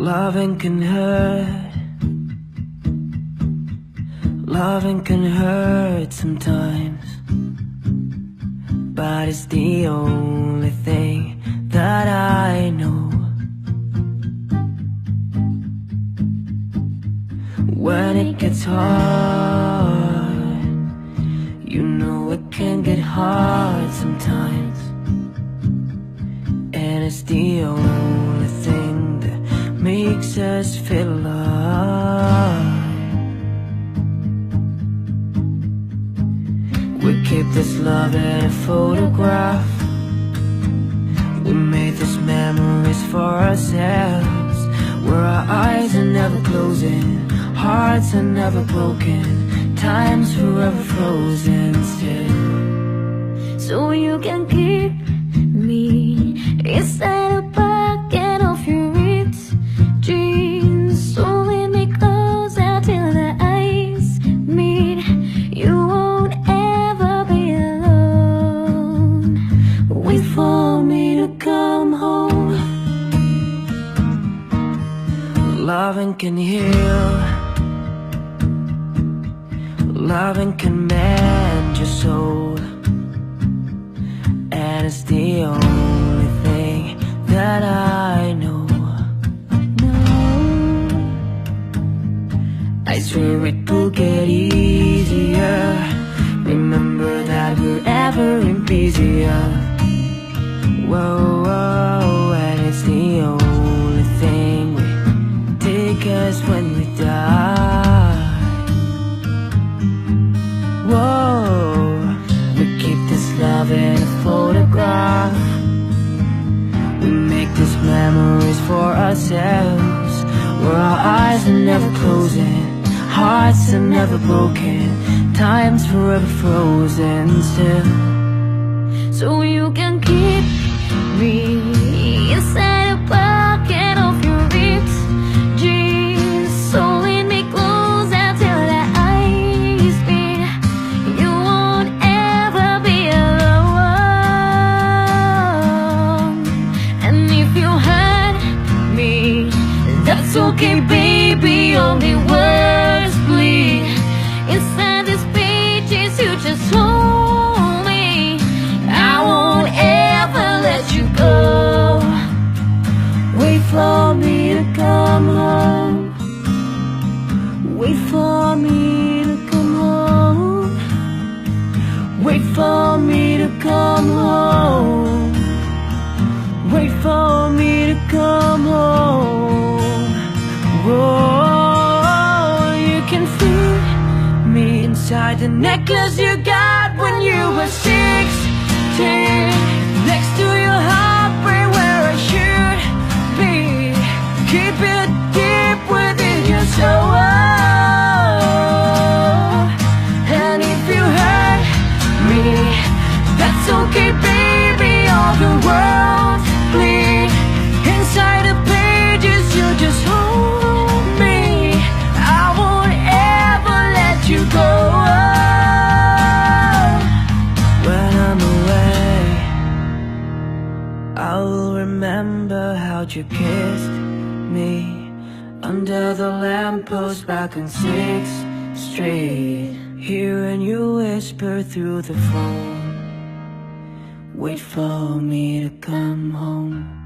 Loving can hurt. Loving can hurt sometimes, but it's the only thing that I know. When it gets hard, you know it can get hard sometimes, and it's the only thing that makes us feel alive. We keep this love in a photograph. We made these memories for ourselves, where our eyes are never closing, hearts are never broken, time's forever frozen still. So you can keep me inside a pocket of your ripped jeans, holding me close until the eyes meet. You won't ever be alone. Wait for me to come home. Loving can heal. Loving can mend your soul, and it's the only thing that I know. I swear it will get easier. Remember that we're ever in busier. Whoa, whoa, and it's the only thing we take us when we die. Whoa, we keep this love in a photograph. We make these memories for ourselves, where our eyes are never closing, hearts are never broken, time's forever frozen still. So you can keep me inside a pocket of your ripped jeans, holding me close until the eyes meet. You won't ever be alone. And if you hurt me, that's okay, baby. Only words bleed inside these pages. You just hold me. I won't ever let you go. Wait for me to come home. Wait for me to come home. Wait for me to come home. Wait for me to come home. Whoa, you can feel me inside the necklace you got when you were 16, next to your heartbreak where I should be. Keep it deep within your soul. And if you hurt me, that's okay, baby. All the world's bleed inside the pages. You just hold me. I won't ever let you go. When I'm away, I'll remember how you kissed me under the lamppost back on 6th Street, hearing you whisper through the phone, wait for me to come home.